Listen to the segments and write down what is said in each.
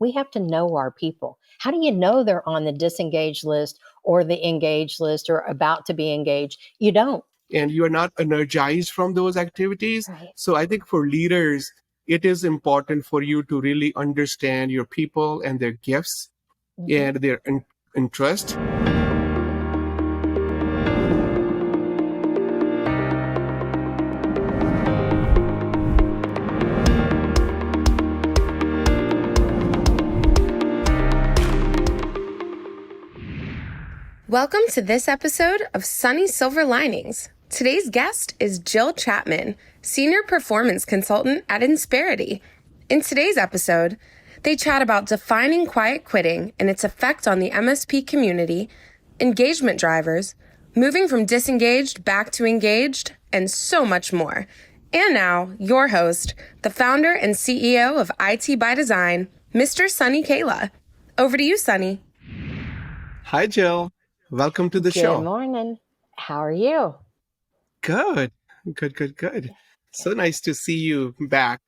we have to know our people. How do you know they're on the disengaged list or the engaged list or about to be engaged? You don't. And you are not energized from those activities. Right. So I think for leaders, it is important for you to really understand your people and their gifts and their interest. Welcome to this episode of Sunny Silver Linings. Today's guest is Jill Chapman, Senior Performance Consultant at Insperity. In today's episode, they chat about defining quiet quitting and its effect on the MSP community, engagement drivers, moving from disengaged back to engaged, and so much more. And now, your host, the founder and CEO of IT by Design, Mr. Sunny Kaila. Over to you, Sunny. Hi, Jill. Welcome to the show. Good morning. How are you? Good. So nice to see you back,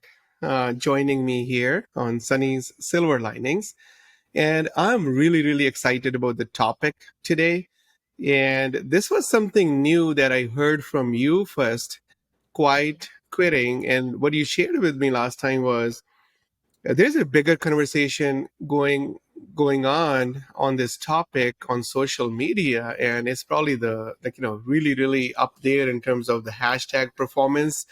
joining me here on Sunny's Silver Linings. And I'm really excited about the topic today. And this was something new that I heard from you first, quiet quitting. And what you shared with me last time was there's a bigger conversation going on this topic on social media, and it's probably the really up there in terms of the hashtag performance.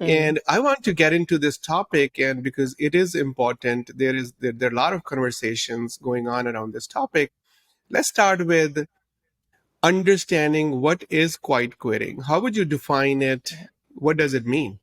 And I want to get into this topic, and because it is important, there are a lot of conversations going on around this topic. Let's start with understanding what is quiet quitting. How would you define it? What does it mean?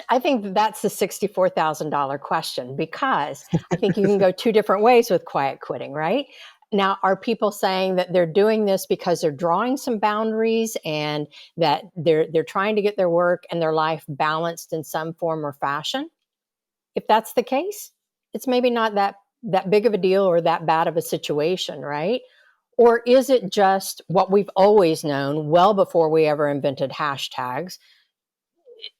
I think that's the $64,000 question, because I think you can go two different ways with quiet quitting, right? Now, are people saying that they're doing this because they're drawing some boundaries and that they're trying to get their work and their life balanced in some form or fashion? If that's the case, it's maybe not that big of a deal or that bad of a situation, right? Or is it just what we've always known well before we ever invented hashtags?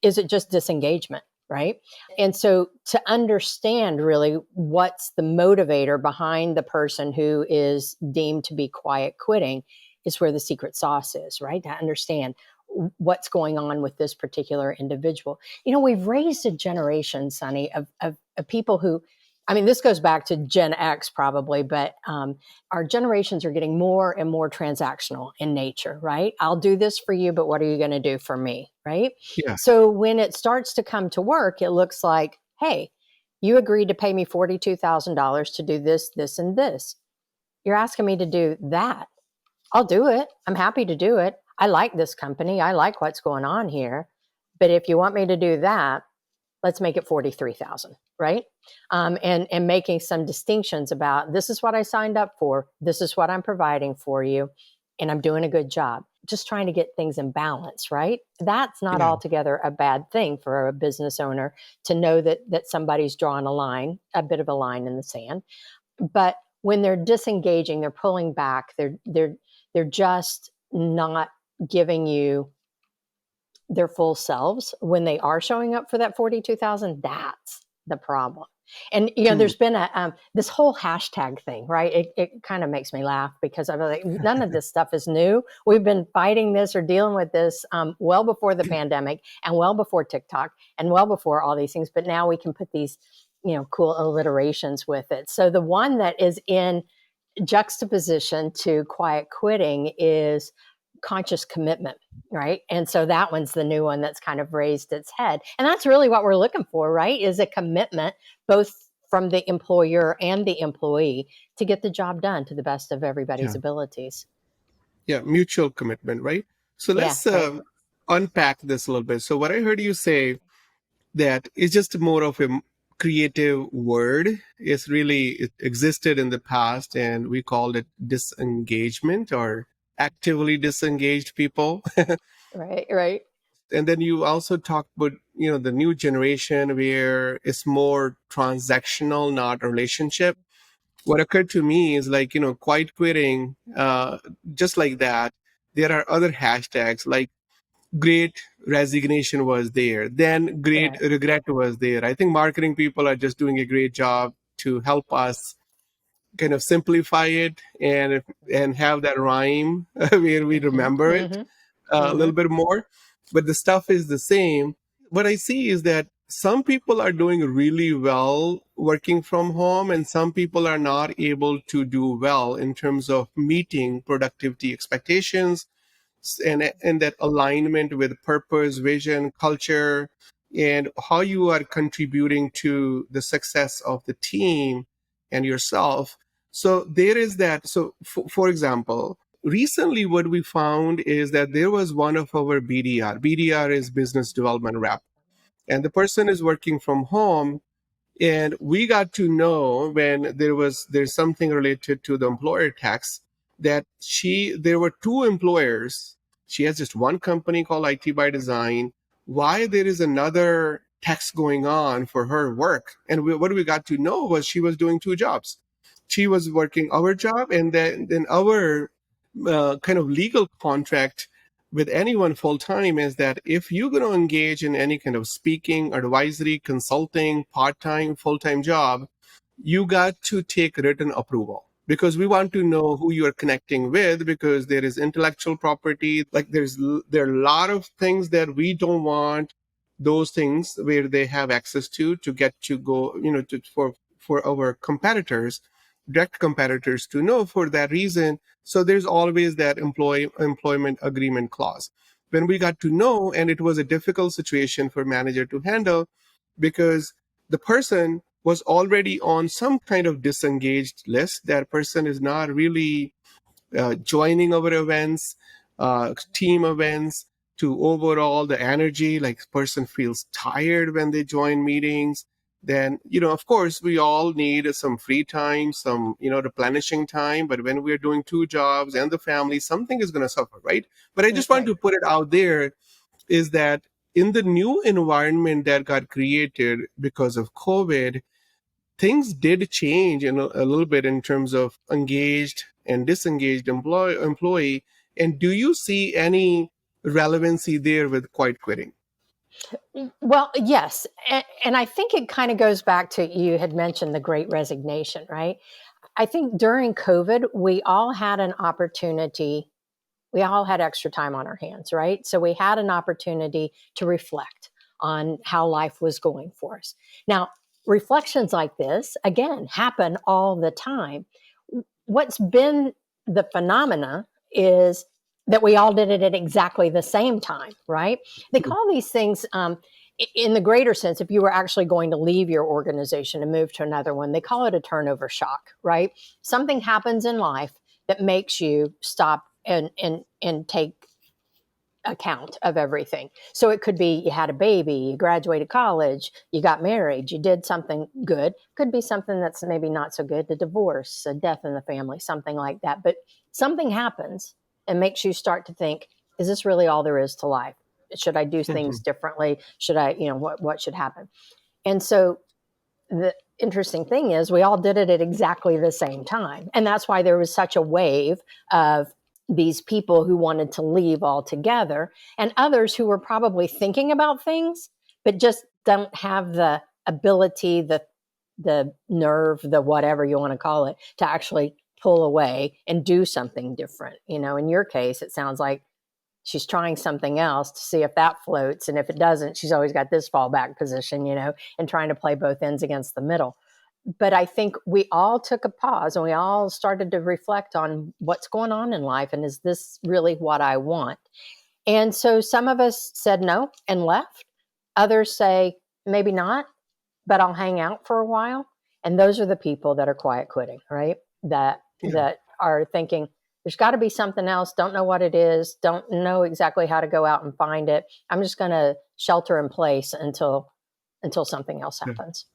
Is it just disengagement, right? And so to understand really what's the motivator behind the person who is deemed to be quiet quitting is where the secret sauce is, right? To understand what's going on with this particular individual. We've raised a generation, Sunny, of people who, this goes back to Gen X probably, but our generations are getting more and more transactional in nature, right? I'll do this for you, but what are you going to do for me, right? Yeah. So when it starts to come to work, it looks like, hey, you agreed to pay me $42,000 to do this, this, and this. You're asking me to do that. I'll do it. I'm happy to do it. I like this company. I like what's going on here. But if you want me to do that, let's make it 43,000, right? And making some distinctions about this is what I signed up for. This is what I'm providing for you. And I'm doing a good job. Just trying to get things in balance, right? That's not altogether a bad thing for a business owner to know that somebody's drawn a line, a bit of a line in the sand. But when they're disengaging, they're pulling back, they're just not giving you their full selves when they are showing up for that 42,000, that's the problem. And, there's been this whole hashtag thing, right? It kind of makes me laugh because I'm like, none of this stuff is new. We've been fighting this or dealing with this well before the pandemic and well before TikTok and well before all these things. But now we can put these, cool alliterations with it. So the one that is in juxtaposition to quiet quitting is conscious commitment, right? And so that one's the new one that's kind of raised its head. And that's really what we're looking for, right? Is a commitment both from the employer and the employee to get the job done to the best of everybody's abilities. Yeah, mutual commitment, right? So let's unpack this a little bit. So what I heard you say that is just more of a creative word. It existed in the past and we called it disengagement or actively disengaged people. Right. And then you also talked about, the new generation where it's more transactional, not a relationship. What occurred to me is like, quiet quitting, just like that. There are other hashtags like great resignation was there. Then great regret was there. I think marketing people are just doing a great job to help us kind of simplify it and have that rhyme where we Mm-hmm. remember it Mm-hmm. a little bit more. But the stuff is the same. What I see is that some people are doing really well working from home, and some people are not able to do well in terms of meeting productivity expectations and that alignment with purpose, vision, culture, and how you are contributing to the success of the team and yourself. So there is that. So, for example, recently what we found is that there was one of our BDR. BDR is business development rep, and the person is working from home, and we got to know when there's something related to the employer tax that there were two employers. She has just one company called IT by Design. Why there is another tax going on for her work? And what we got to know was she was doing two jobs. She was working our job, and then our kind of legal contract with anyone full time is that if you're going to engage in any kind of speaking, advisory, consulting, part time, full time job, you got to take written approval because we want to know who you are connecting with, because there is intellectual property. Like there are a lot of things that we don't want those things where they have access to get to go, for our competitors, direct competitors to know for that reason. So there's always that employment agreement clause. When we got to know, and it was a difficult situation for manager to handle because the person was already on some kind of disengaged list. That person is not really joining our events, team events, to overall the energy, like person feels tired when they join meetings. Then, of course, we all need some free time, some, replenishing time. But when we're doing two jobs and the family, something is going to suffer, right? But I just want Right. to put it out there is that in the new environment that got created because of COVID, things did change a little bit in terms of engaged and disengaged employee. And do you see any relevancy there with quiet quitting? Well, yes. And I think it kind of goes back to, you had mentioned the great resignation, right? I think during COVID, we all had an opportunity. We all had extra time on our hands, right? So we had an opportunity to reflect on how life was going for us. Now, reflections like this, again, happen all the time. What's been the phenomena is that we all did it at exactly the same time, right? They call these things, in the greater sense, if you were actually going to leave your organization and move to another one, they call it a turnover shock, right? Something happens in life that makes you stop and take account of everything. So it could be you had a baby, you graduated college, you got married, you did something good. Could be something that's maybe not so good, a divorce, a death in the family, something like that. But something happens and makes you start to think, is this really all there is to life? Should I do things differently? Should I, what should happen? And so the interesting thing is we all did it at exactly the same time. And that's why there was such a wave of these people who wanted to leave altogether, and others who were probably thinking about things, but just don't have the ability, the nerve, the whatever you want to call it, to actually pull away and do something different. In your case, it sounds like she's trying something else to see if that floats. And if it doesn't, she's always got this fallback position, and trying to play both ends against the middle. But I think we all took a pause and we all started to reflect on what's going on in life. And is this really what I want? And so some of us said no and left. Others say, maybe not, but I'll hang out for a while. And those are the people that are quiet quitting, right? That are thinking, there's got to be something else. Don't know what it is. Don't know exactly how to go out and find it. I'm just going to shelter in place until something else happens.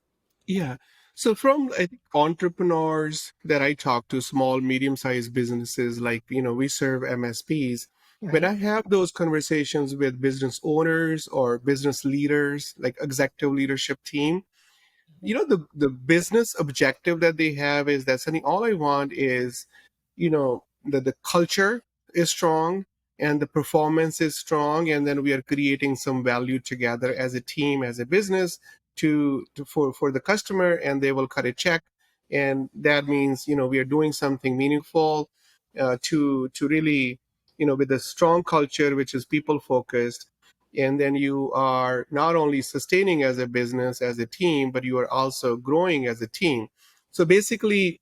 Yeah. So from I think entrepreneurs that I talk to, small, medium-sized businesses, like, we serve MSPs. Right. When I have those conversations with business owners or business leaders, like executive leadership team, the business objective that they have is that, Sunny, all I want is, that the culture is strong and the performance is strong, and then we are creating some value together as a team, as a business, for the customer, and they will cut a check. And that means, we are doing something meaningful to really, with a strong culture, which is people focused. And then you are not only sustaining as a business, as a team, but you are also growing as a team. So basically,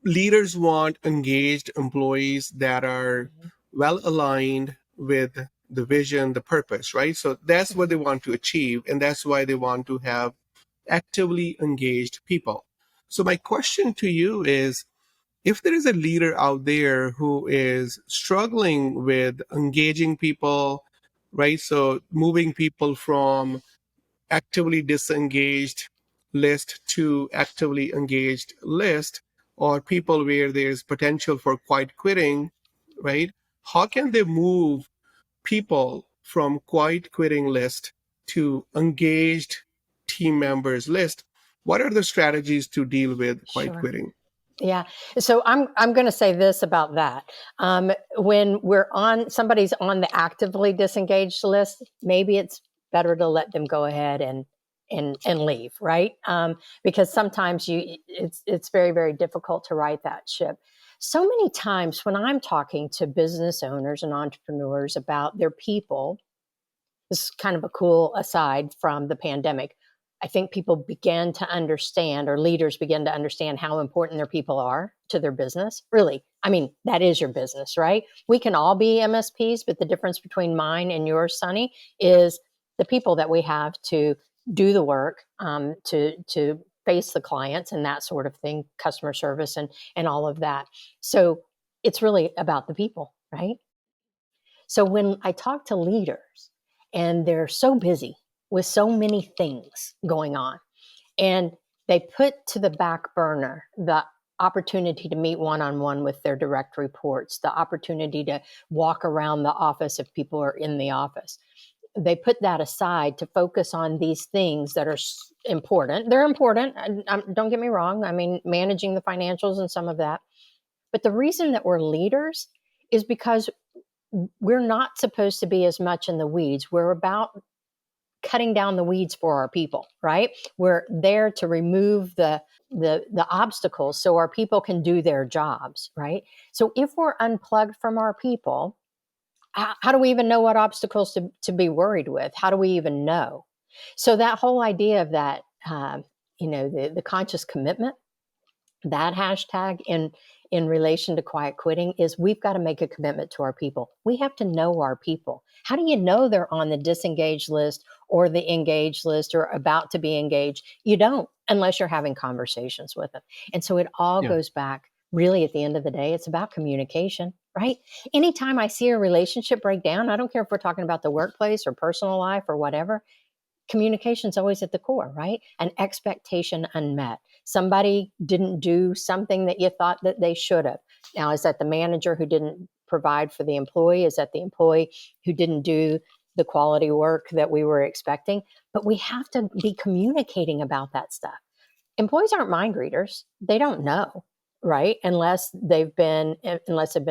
leaders want engaged employees that are well aligned with the vision, the purpose, right? So that's what they want to achieve. And that's why they want to have actively engaged people. So my question to you is, if there is a leader out there who is struggling with engaging people, right? So moving people from actively disengaged list to actively engaged list, or people where there's potential for quiet quitting, right? How can they move people from quiet quitting list to engaged team members list? What are the strategies to deal with quiet Sure. quitting? Yeah. So I'm going to say this about that. When somebody's on the actively disengaged list, maybe it's better to let them go ahead and leave, right? Because sometimes it's very, very difficult to right that ship. So many times when I'm talking to business owners and entrepreneurs about their people, this is kind of a cool aside from the pandemic. I think people began to understand, or leaders begin to understand, how important their people are to their business. Really, I mean, that is your business, right? We can all be MSPs, but the difference between mine and yours, Sunny, is the people that we have to do the work, to face the clients and that sort of thing, customer service and all of that. So it's really about the people, right? So when I talk to leaders and they're so busy with so many things going on, and they put to the back burner the opportunity to meet one-on-one with their direct reports, the opportunity to walk around the office if people are in the office. They put that aside to focus on these things that are important. They're important. Don't get me wrong. I mean, managing the financials and some of that. But the reason that we're leaders is because we're not supposed to be as much in the weeds. We're about cutting down the weeds for our people, right? We're there to remove the obstacles so our people can do their jobs, right? So if we're unplugged from our people, how do we even know what obstacles to be worried with? How do we even know? So that whole idea of that, the conscious commitment, that hashtag in relation to quiet quitting, is we've got to make a commitment to our people. We have to know our people. How do you know they're on the disengaged list or the engaged list or about to be engaged? You don't, unless you're having conversations with them. And so it all Yeah. goes back, really, at the end of the day, it's about communication, right? Anytime I see a relationship break down, I don't care if we're talking about the workplace or personal life or whatever, communication is always at the core, right? An expectation unmet. Somebody didn't do something that you thought that they should have. Now, is that the manager who didn't provide for the employee? Is that the employee who didn't do the quality work that we were expecting? But we have to be communicating about that stuff. Employees aren't mind readers. They don't know, right? Unless they've been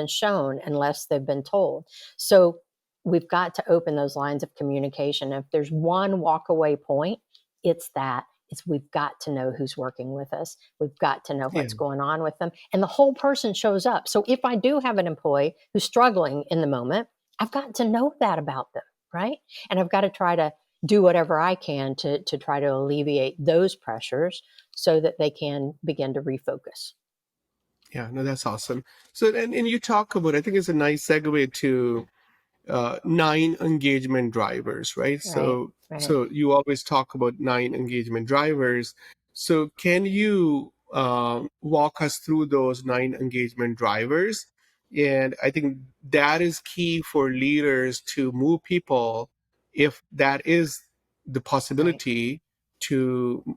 shown, unless they've been told. So we've got to open those lines of communication. If there's one walk away point, it's that. It's we've got to know who's working with us. We've got to know Yeah. what's going on with them. And the whole person shows up. So if I do have an employee who's struggling in the moment, I've got to know that about them, right? And I've got to try to do whatever I can to try to alleviate those pressures so that they can begin to refocus. Yeah, no, that's awesome. So, and you talk about, I think it's a nice segue to 9 engagement drivers, right? Right, So, right. so you always talk about 9 engagement drivers. So, can you walk us through those 9 engagement drivers? And I think that is key for leaders to move people, if that is the Right. possibility, to,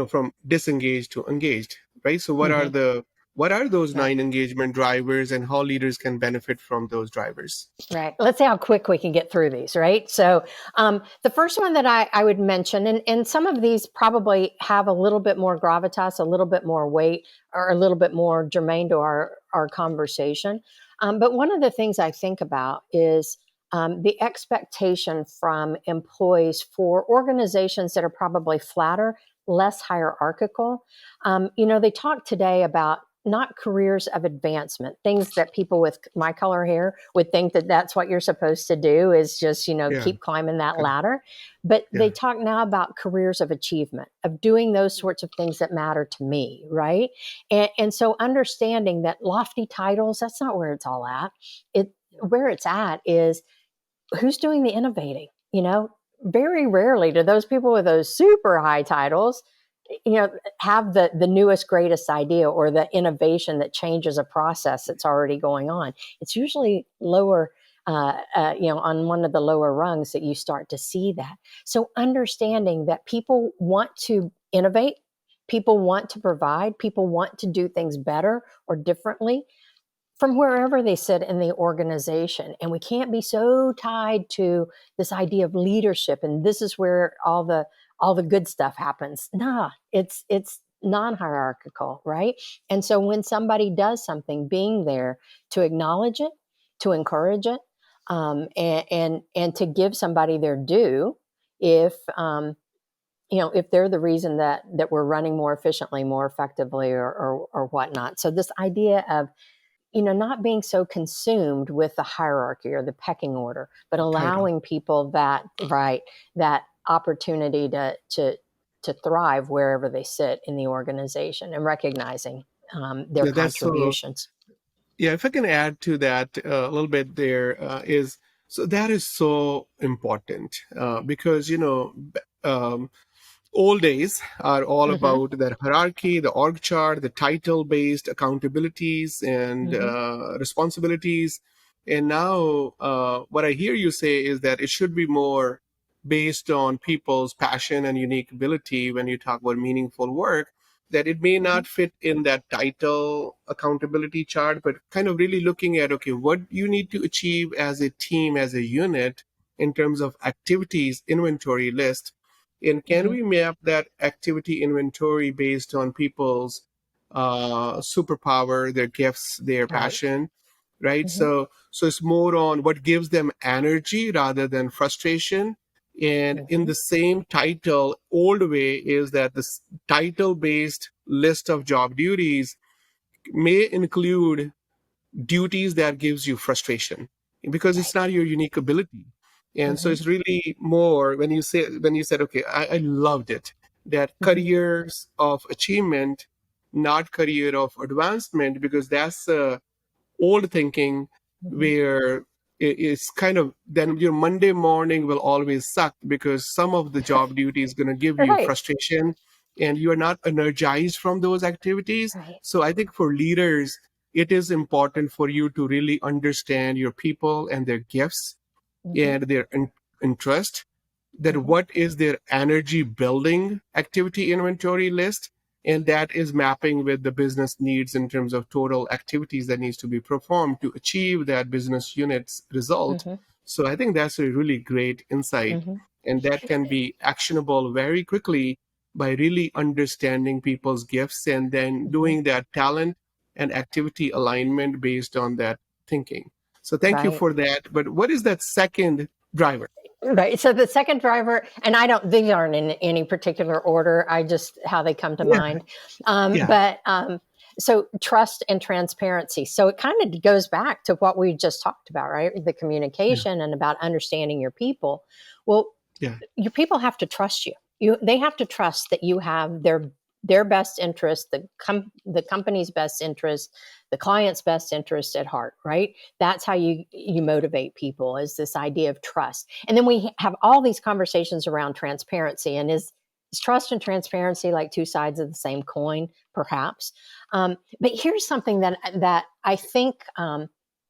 from disengaged to engaged, right? So, Mm-hmm. what are those Right. 9 engagement drivers, and how leaders can benefit from those drivers? Right. Let's see how quick we can get through these, right? So the first one that I would mention, and some of these probably have a little bit more gravitas, a little bit more weight, or a little bit more germane to our conversation. But one of the things I think about is the expectation from employees for organizations that are probably flatter less hierarchical. They talk today about not careers of advancement, things that people with my color hair would think that that's what you're supposed to do is just, Yeah. keep climbing that Correct. ladder. But they Yeah. talk now about careers of achievement, of doing those sorts of things that matter to me, right? And so understanding that lofty titles, that's not where it's all at. Where it's at is who's doing the innovating, very rarely do those people with those super high titles have the newest greatest idea or the innovation that changes a process that's already going on. It's usually lower on one of the lower rungs that you start to see that. So understanding that people want to innovate, people want to provide, people want to do things better or differently from wherever they sit in the organization. And we can't be so tied to this idea of leadership and this is where all the good stuff happens. Nah, it's non-hierarchical, right? And so when somebody does something, being there to acknowledge it, to encourage it, and to give somebody their due if if they're the reason that we're running more efficiently, more effectively, or whatnot. So this idea of not being so consumed with the hierarchy or the pecking order, but Title. allowing people that opportunity to thrive wherever they sit in the organization and recognizing their Yeah, that's so. contributions. Yeah, if I can add to that a little bit, there is so that is so important because old days are all Mm-hmm, about that hierarchy, the org chart, the title based accountabilities and mm-hmm, responsibilities. And now, what I hear you say is that it should be more based on people's passion and unique ability when you talk about meaningful work, that it may mm-hmm, not fit in that title accountability chart, but kind of really looking at, okay, what you need to achieve as a team, as a unit in terms of activities inventory list, and can mm-hmm. we map that activity inventory based on people's superpower, their gifts, their Right. passion, right? Mm-hmm, So it's more on what gives them energy rather than frustration. And in mm-hmm. the same title, old way is that this title based list of job duties may include duties that gives you frustration because it's Right. not your unique ability. And so Mm-hmm, it's really more when you said, okay, I loved it, that mm-hmm, careers of achievement, not career of advancement, because that's old thinking mm-hmm. where it's kind of then your Monday morning will always suck because some of the job duty is going to give you Right. frustration and you are not energized from those activities. Right. So I think for leaders, it is important for you to really understand your people and their gifts Mm-hmm, and their interest, that mm-hmm, what is their energy building activity inventory list, and that is mapping with the business needs in terms of total activities that needs to be performed to achieve that business unit's result. mm-hmm, So I think that's a really great insight, mm-hmm, and that can be actionable very quickly by really understanding people's gifts and then mm-hmm. doing that talent and activity alignment based on that thinking. So thank you Right. for that. But what is that second driver? Right. So the second driver, and I don't, these aren't in any particular order. I just how they come to Yeah, mind. yeah, But so trust and transparency. So it kind of goes back to what we just talked about, right? The yeah, communication and about understanding your people. Well, yeah. your people have to trust you. They have to trust that you have their best interest, the company's best interest, the client's best interest at heart, right? That's how you motivate people, is this idea of trust. And then we have all these conversations around transparency, and is trust and transparency like two sides of the same coin, perhaps? But here's something that I think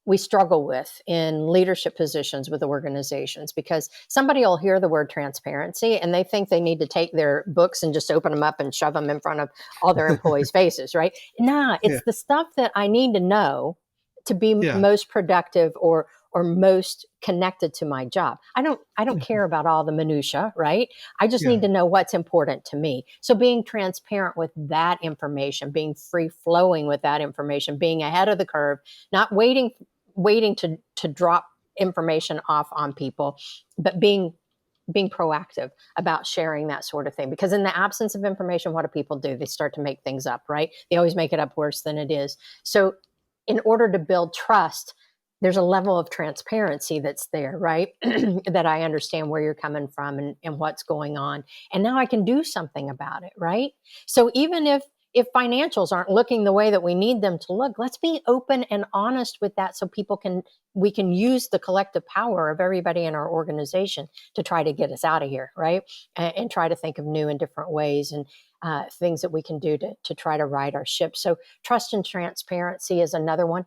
we struggle with in leadership positions with organizations, because somebody will hear the word transparency and they think they need to take their books and just open them up and shove them in front of all their employees' faces, right? Nah, Yeah, it's the stuff that I need to know to be yeah, most productive or most connected to my job. I don't care about all the minutia, right? I just yeah, need to know what's important to me. So being transparent with that information, being free flowing with that information, being ahead of the curve, not waiting to drop information off on people, but being being proactive about sharing that sort of thing. Because in the absence of information, what do people do? They start to make things up, right? They always make it up worse than it is. So in order to build trust, there's a level of transparency that's there, right? That I understand where you're coming from and what's going on. And now I can do something about it, right? So even if financials aren't looking the way that we need them to look, let's be open and honest with that so we can use the collective power of everybody in our organization to try to get us out of here, right? And try to think of new and different ways and things that we can do to try to right our ship. So trust and transparency is another one.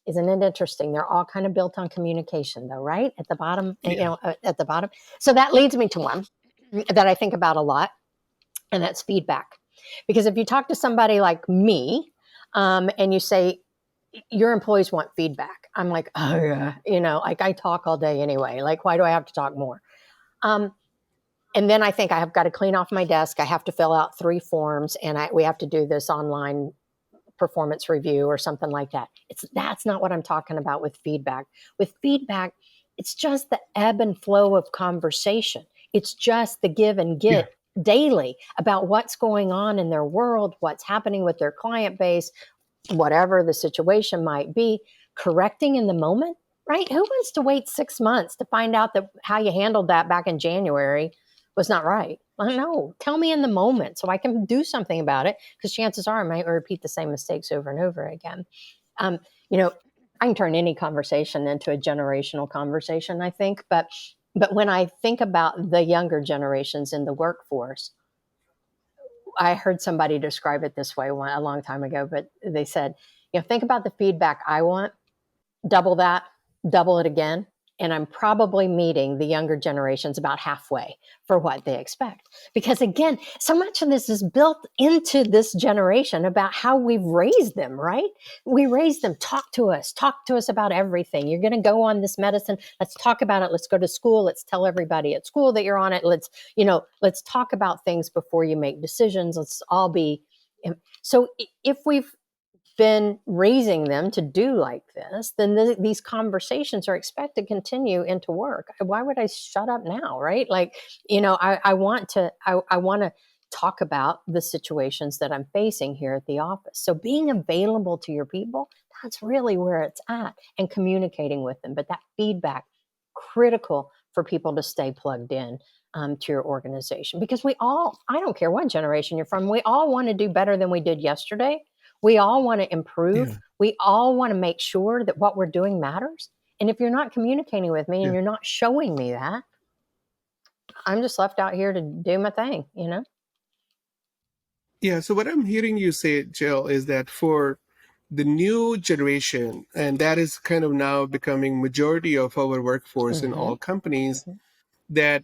Isn't it interesting? They're all kind of built on communication though, right? At the bottom, at the bottom. So that leads me to one that I think about a lot, and that's feedback. Because if you talk to somebody like me, and you say, your employees want feedback, I'm like, oh yeah, like I talk all day anyway. Like, why do I have to talk more? And then I think I have got to clean off my desk. I have to fill out 3 forms, and we have to do this online performance review or something like that. That's not what I'm talking about with feedback. With feedback, it's just the ebb and flow of conversation. It's just the give and get daily about what's going on in their world, what's happening with their client base, whatever the situation might be, correcting in the moment, right? Who wants to wait 6 months to find out that how you handled that back in January was not right? I don't know. Tell me in the moment so I can do something about it, because chances are I might repeat the same mistakes over and over again. I can turn any conversation into a generational conversation, I think. But when I think about the younger generations in the workforce, I heard somebody describe it this way a long time ago, but they said, think about the feedback I want, double that, double it again. And I'm probably meeting the younger generations about halfway for what they expect. Because again, so much of this is built into this generation about how we've raised them, right? We raised them, talk to us about everything. You're going to go on this medicine. Let's talk about it. Let's go to school. Let's tell everybody at school that you're on it. Let's talk about things before you make decisions. Let's all be. So if we've been raising them to do like this, then these conversations are expected to continue into work. Why would I shut up now, right? Like, I want to talk about the situations that I'm facing here at the office. So being available to your people, that's really where it's at, and communicating with them. But that feedback, critical for people to stay plugged in to your organization, because I don't care what generation you're from, we all want to do better than we did yesterday. We all want to improve. Yeah. We all want to make sure that what we're doing matters. And if you're not communicating with me and you're not showing me that, I'm just left out here to do my thing, Yeah. So what I'm hearing you say, Jill, is that for the new generation, and that is kind of now becoming majority of our workforce in all companies, that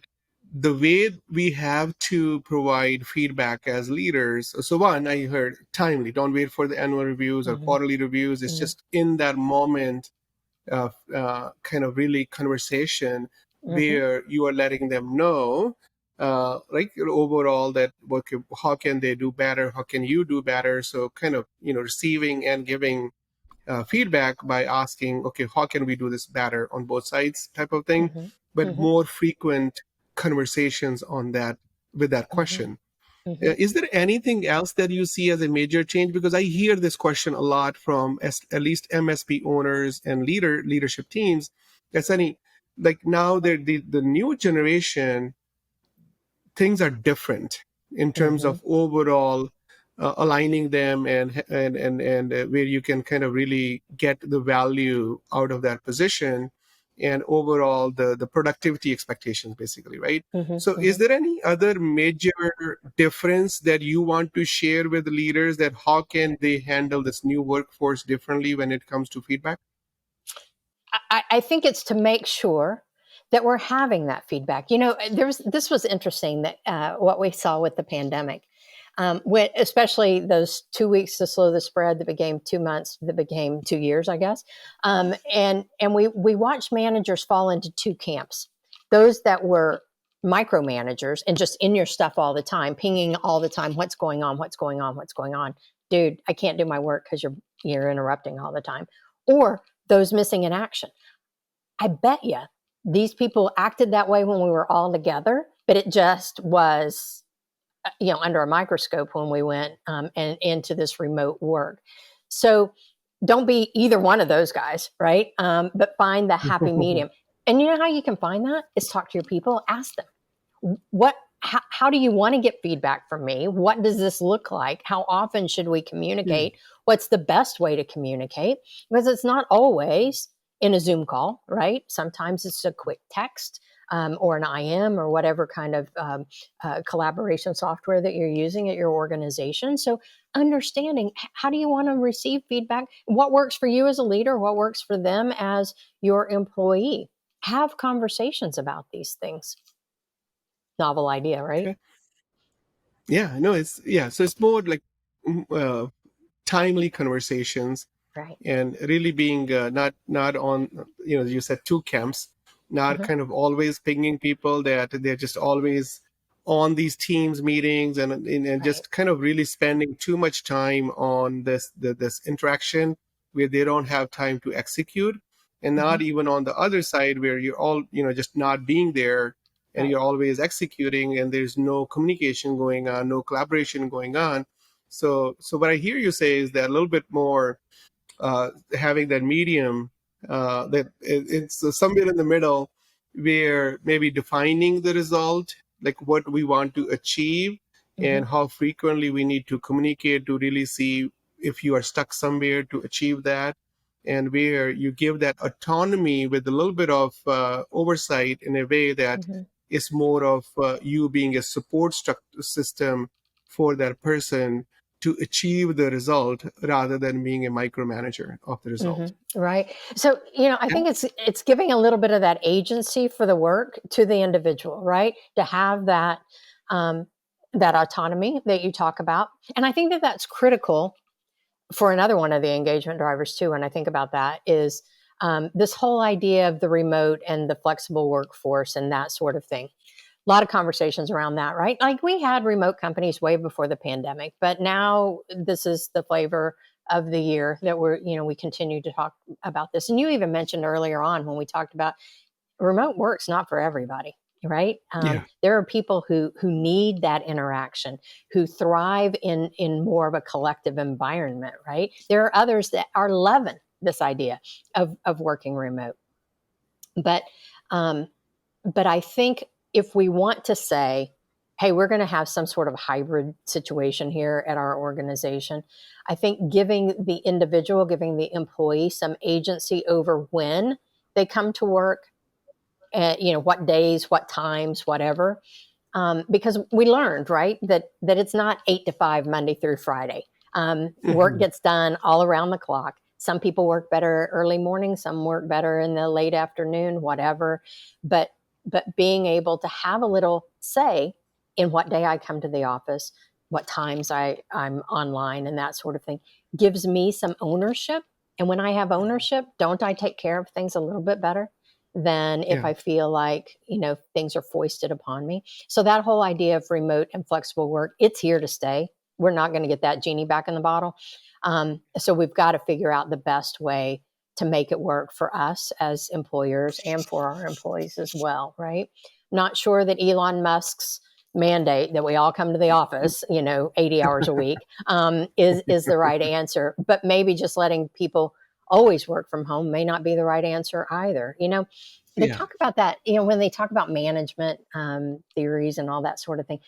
the way we have to provide feedback as leaders. So one, I heard timely, don't wait for the annual reviews or quarterly reviews. It's just in that moment of kind of really conversation where you are letting them know, like overall that, okay, how can they do better? How can you do better? So kind of, receiving and giving feedback by asking, okay, how can we do this better on both sides type of thing, but more frequent conversations on that with that question. Is there anything else that you see as a major change? Because I hear this question a lot from at least MSP owners and leadership teams. That's like now the new generation, things are different in terms of overall aligning them and where you can kind of really get the value out of that position and overall the productivity expectations, basically, right? So is there any other major difference that you want to share with leaders, that how can they handle this new workforce differently when it comes to feedback? I think it's to make sure that we're having that feedback. This was interesting, that what we saw with the pandemic, especially those 2 weeks to slow the spread that became 2 months, that became 2 years, I guess. And we watched managers fall into 2 camps. Those that were micromanagers and just in your stuff all the time, pinging all the time, what's going on, what's going on, what's going on. Dude, I can't do my work because you're interrupting all the time. Or those missing in action. I bet you these people acted that way when we were all together, but it just was, under a microscope when we went and into this remote work. So don't be either one of those guys, right? But find the happy medium. And you know how you can find that is talk to your people, ask them how do you want to get feedback from me? What does this look like? How often should we communicate? What's the best way to communicate? Because it's not always in a Zoom call, right? Sometimes it's a quick text or an IM or whatever kind of collaboration software that you're using at your organization. So understanding how do you want to receive feedback? What works for you as a leader? What works for them as your employee? Have conversations about these things. Novel idea, right? Okay. Yeah, no, so it's more like uh, timely conversations, Right. and really being not on, you said two camps, not Mm-hmm. kind of always pinging people that they're just always on these teams meetings, and Right. just kind of really spending too much time on this interaction where they don't have time to execute, and Mm-hmm. not even on the other side where you're all, just not being there, and Right. you're always executing and there's no communication going on, no collaboration going on. So what I hear you say is that a little bit more, having that medium, that it's somewhere in the middle, where maybe defining the result, like what we want to achieve Mm-hmm. and how frequently we need to communicate to really see if you are stuck somewhere to achieve that, and where you give that autonomy with a little bit of oversight in a way that Mm-hmm. is more of you being a support system for that person to achieve the result rather than being a micromanager of the result. Mm-hmm. Right. So, I think it's giving a little bit of that agency for the work to the individual, right? To have um, that autonomy that you talk about. And I think that that's critical for another one of the engagement drivers too. When I think about that is this whole idea of the remote and the flexible workforce and that sort of thing. A lot of conversations around that, right? Like we had remote companies way before the pandemic, but now this is the flavor of the year that we continue to talk about this. And you even mentioned earlier on when we talked about remote work's not for everybody, right? Yeah. There are people who need that interaction, who thrive in more of a collective environment, right? There are others that are loving this idea of working remote, but um, but I think if we want to say, hey, we're going to have some sort of hybrid situation here at our organization, I think giving the individual, giving the employee some agency over when they come to work, and what days, what times, whatever, because we learned, right, that it's not 8 to 5 Monday through Friday. Work Mhm. gets done all around the clock. Some people work better early morning, some work better in the late afternoon, whatever. But being able to have a little say in what day I come to the office, what times I'm online, and that sort of thing gives me some ownership. And when I have ownership, don't I take care of things a little bit better than if Yeah. I feel like things are foisted upon me? So that whole idea of remote and flexible work, it's here to stay. We're not going to get that genie back in the bottle. So we've got to figure out the best way to make it work for us as employers and for our employees as well, right? Not sure that Elon Musk's mandate that we all come to the office, 80 hours a week, is the right answer. But maybe just letting people always work from home may not be the right answer either. They Yeah. talk about that, when they talk about management theories and all that sort of thing,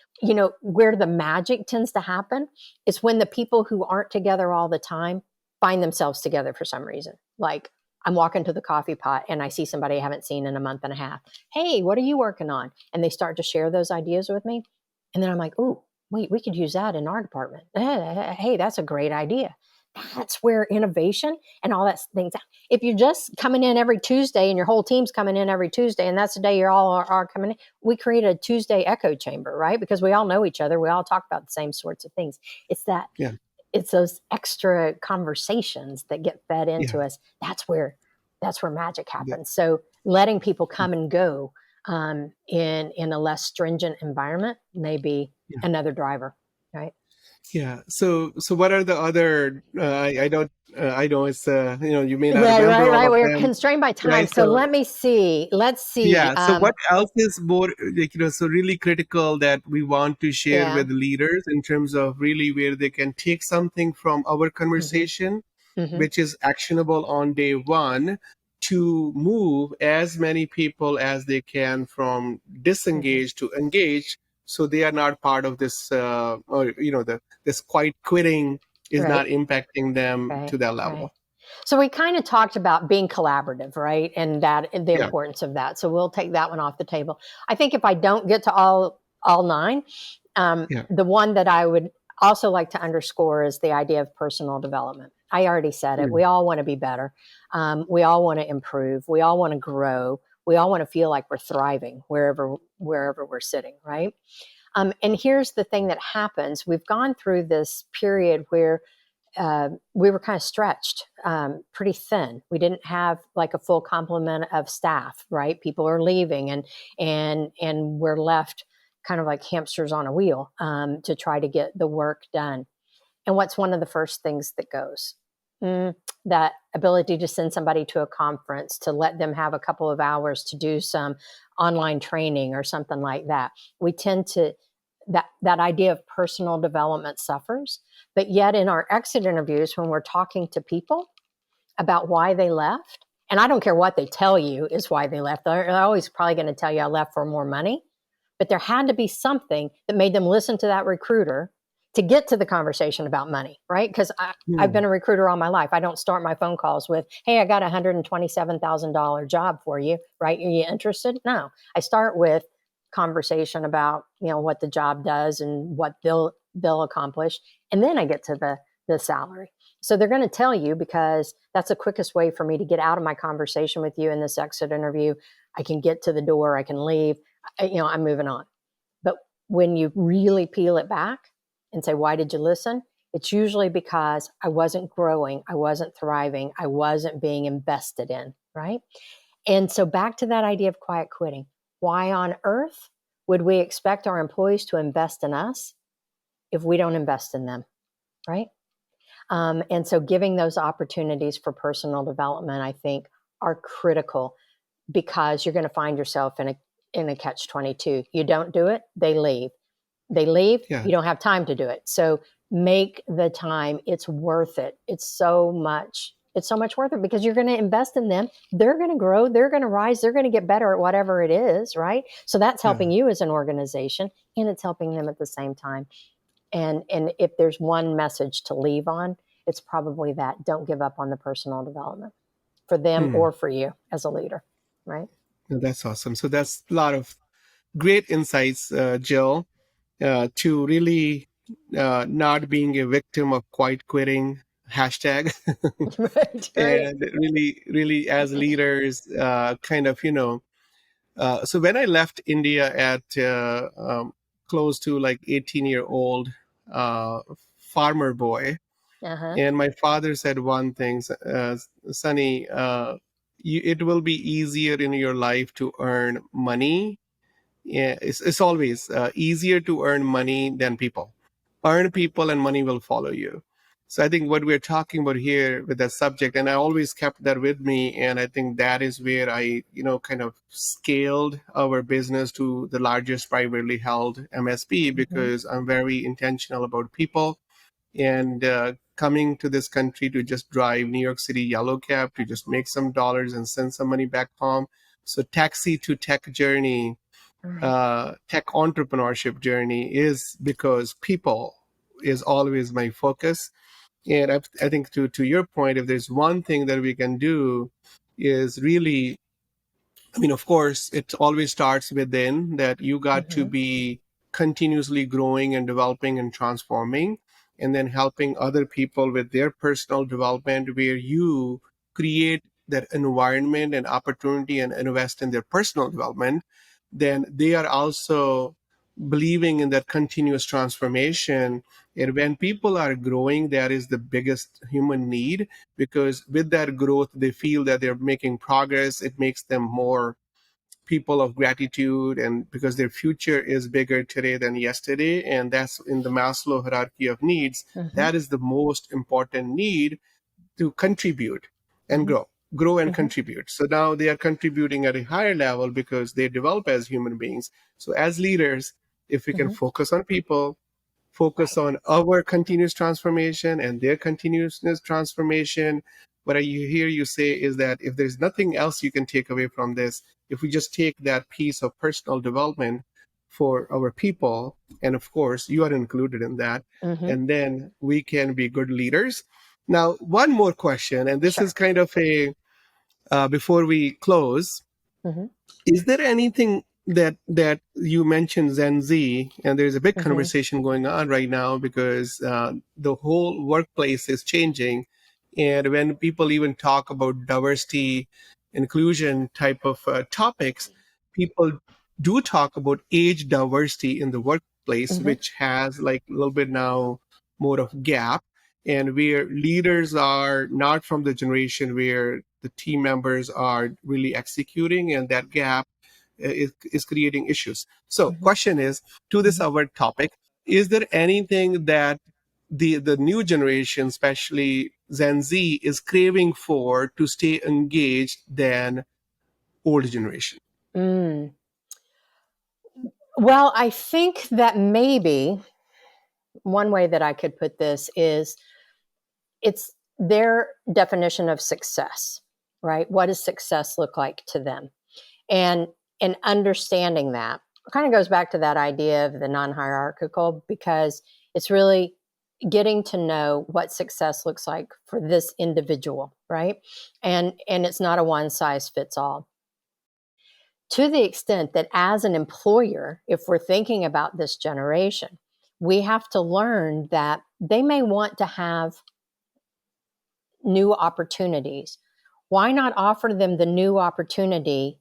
where the magic tends to happen is when the people who aren't together all the time find themselves together for some reason. Like I'm walking to the coffee pot and I see somebody I haven't seen in a month and a half. Hey, what are you working on? And they start to share those ideas with me. And then I'm like, oh, wait, we could use that in our department. Hey, that's a great idea. That's where innovation and all that things. If you're just coming in every Tuesday and your whole team's coming in every Tuesday and that's the day you're all are coming in, we create a Tuesday echo chamber, right? Because we all know each other. We all talk about the same sorts of things. It's that, Yeah. it's those extra conversations that get fed Yeah. into us. That's where magic happens. So letting people come and go in a less stringent environment may be Yeah. another driver, right? Yeah. So what are the other? I don't. I know it's. You may not Right, remember right, all right. of We're them, constrained by right? time. So So let me see. Let's see. yeah. So what else is more like so really critical that we want to share Yeah. with leaders in terms of really where they can take something from our Hmm. conversation, Hmm. which is actionable on day one, to move as many people as they can from Hmm. disengaged to engaged, so they are not part of this, or this quiet quitting is Right, not impacting them right, to that right. level. So we kind of talked about being collaborative, right? And that the Yeah, importance of that. So we'll take that one off the table. I think if I don't get to all nine, yeah, the one that I would also like to underscore is the idea of personal development. I already said it. mm, We all want to be better. We all want to improve. We all want to grow. We all want to feel like we're thriving wherever we're sitting, right? And here's the thing that happens: we've gone through this period where we were kind of stretched, pretty thin. We didn't have like a full complement of staff, right? People are leaving, and we're left kind of like hamsters on a wheel, to try to get the work done. And what's one of the first things that goes? Mm, that ability to send somebody to a conference, to let them have a couple of hours to do some online training or something like that. We tend to that idea of personal development suffers. But yet in our exit interviews, when we're talking to people about why they left, and I don't care what they tell you is why they left. They're always probably going to tell you I left for more money, but there had to be something that made them listen to that recruiter to get to the conversation about money, right? Because I've been mm, a recruiter all my life. I don't start my phone calls with, hey, I got a $127,000 job for you, right? Are you interested? No. I start with conversation about, what the job does and what they'll accomplish. And then I get to the salary. So they're going to tell you, because that's the quickest way for me to get out of my conversation with you in this exit interview. I can get to the door, I can leave, I'm moving on. But when you really peel it back and say, why did you listen? It's usually because I wasn't growing, I wasn't thriving, I wasn't being invested in, right? And so back to that idea of quiet quitting. Why on earth would we expect our employees to invest in us if we don't invest in them, right? And so giving those opportunities for personal development, I think, are critical, because you're going to find yourself in a catch 22. You don't do it, they leave. They leave, yeah, you don't have time to do it. So make the time. It's worth it. It's so much worth it, because you're going to invest in them. They're going to grow, they're going to rise, they're going to get better at whatever it is, right? So that's yeah. helping you as an organization, and it's helping them at the same time. And if there's one message to leave on, it's probably that: don't give up on the personal development for them Hmm. or for you as a leader, right? No, that's awesome. So that's a lot of great insights, Jill, to really not being a victim of quiet quitting hashtag. Right, right. And really, really, as leaders, kind of, so when I left India at close to like 18-year-old uh, farmer boy, Uh-huh. and my father said one thing, Sonny, it will be easier in your life to earn money. Yeah, it's always easier to earn money than people. Earn people and money will follow you. So I think what we're talking about here with that subject, and I always kept that with me, and I think that is where I, kind of scaled our business to the largest privately held MSP, Mm-hmm. because I'm very intentional about people. And coming to this country to just drive New York City yellow cab to just make some dollars and send some money back home. So taxi to tech journey, All right. tech entrepreneurship journey is because people is always my focus. And I think to your point, if there's one thing that we can do is really, I mean, of course, it always starts within that you got to Mm-hmm. be continuously growing and developing and transforming, and then helping other people with their personal development, where you create that environment and opportunity and invest in their personal development. Then they are also believing in that continuous transformation. And when people are growing, that is the biggest human need, because with that growth, they feel that they're making progress. It makes them more people of gratitude, and because their future is bigger today than yesterday, and that's in the Maslow hierarchy of needs. Mm-hmm. That is the most important need, to contribute and Mm-hmm. grow and Mm-hmm. contribute. So now they are contributing at a higher level because they develop as human beings. So as leaders, if we can Mm-hmm. focus on people, focus Right. on our continuous transformation and their continuous transformation. What I hear you say is that if there's nothing else you can take away from this, if we just take that piece of personal development for our people, and of course, you are included in that, Mm-hmm. and then we can be good leaders. Now, one more question, and this is Sure. kind of a before we close, Mm-hmm. is there anything that you mentioned Gen Z, and there's a big Mm-hmm. conversation going on right now because the whole workplace is changing, and when people even talk about diversity, inclusion type of topics, people do talk about age diversity in the workplace, Mm-hmm. which has like a little bit now more of gap, and where leaders are not from the generation where the team members are really executing, and that gap is creating issues. So Mm-hmm. question is, to this Mm-hmm. our topic, is there anything that the new generation, especially Gen Z, is craving for to stay engaged than old generation? Mm. Well, I think that maybe one way that I could put this is it's their definition of success, right? What does success look like to them? And understanding that kind of goes back to that idea of the non-hierarchical, because it's really getting to know what success looks like for this individual, right? And it's not a one size fits all. To the extent that as an employer, if we're thinking about this generation, we have to learn that they may want to have new opportunities. Why not offer them the new opportunity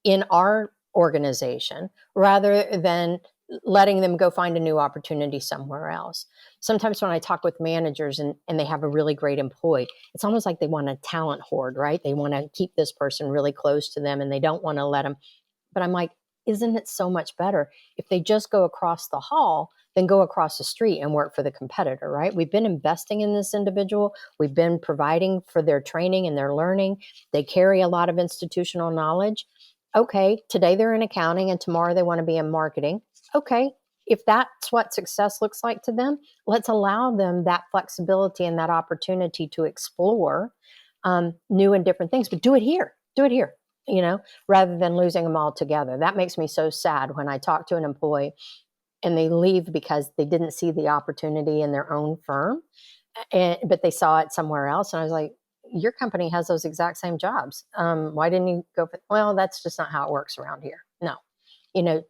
in our organization rather than letting them go find a new opportunity somewhere else? Sometimes when I talk with managers and they have a really great employee, it's almost like they want a talent hoard, right? They want to keep this person really close to them and they don't want to let them. But I'm like, isn't it so much better if they just go across the hall than go across the street and work for the competitor, right? We've been investing in this individual. We've been providing for their training and their learning. They carry a lot of institutional knowledge. Okay, today they're in accounting and tomorrow they want to be in marketing. Okay, if that's what success looks like to them, let's allow them that flexibility and that opportunity to explore new and different things, but do it here. Do it here, rather than losing them all together. That makes me so sad when I talk to an employee and they leave because they didn't see the opportunity in their own firm, but they saw it somewhere else. And I was like, your company has those exact same jobs. Why didn't you go for, well, that's just not how it works around here. No, you know,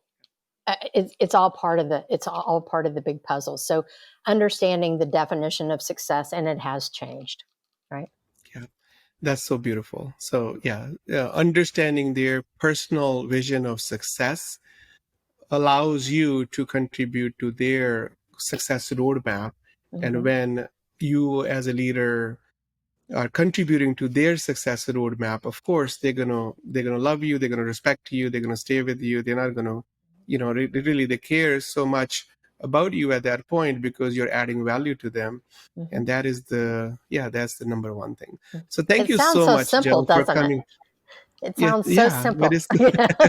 it's all part of the big puzzle. So understanding the definition of success, and it has changed, right? Yeah, that's so beautiful. So yeah, understanding their personal vision of success allows you to contribute to their success roadmap. And Mm-hmm. when you as a leader are contributing to their success roadmap, of course they're gonna love you, they're gonna respect you, they're gonna stay with you. They're not gonna, really they care so much about you at that point because you're adding value to them. Mm-hmm. And that is that's the number one thing. So thank It you sounds so so much, simple, Jill, for doesn't it? coming. It Yeah, sounds so yeah, but simple.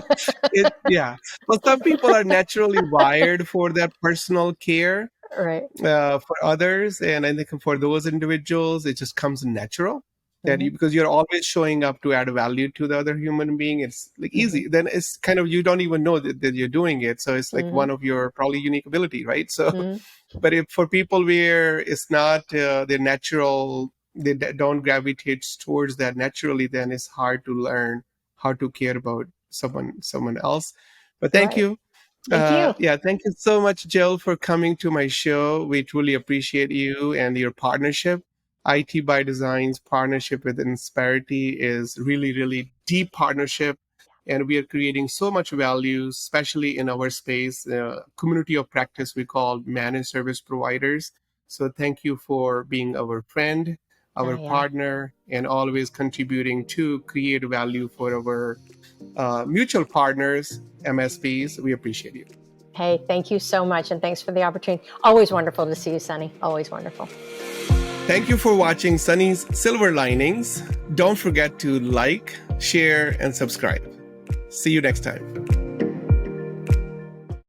it's yeah. Well, some people are naturally wired for that personal care Right. for others, and I think for those individuals, it just comes natural that Mm-hmm. you, because you're always showing up to add value to the other human being. It's like Mm-hmm. easy. Then it's kind of, you don't even know that you're doing it. So it's like Mm-hmm. one of your probably unique ability, right? So, Mm-hmm. but if for people where it's not their natural, they don't gravitate towards that naturally, then it's hard to learn how to care about someone else. But thank Right. you. Thank you. Yeah, thank you so much, Jill, for coming to my show. We truly appreciate you and your partnership. IT by Design's partnership with Insperity is really, really deep partnership, and we are creating so much value, especially in our space, community of practice we call managed service providers. So thank you for being our friend, our Oh, yeah. partner, and always contributing to create value for our mutual partners, MSPs. We appreciate you. Hey, thank you so much. And thanks for the opportunity. Always wonderful to see you, Sunny. Always wonderful. Thank you for watching Sunny's Silver Linings. Don't forget to like, share, and subscribe. See you next time.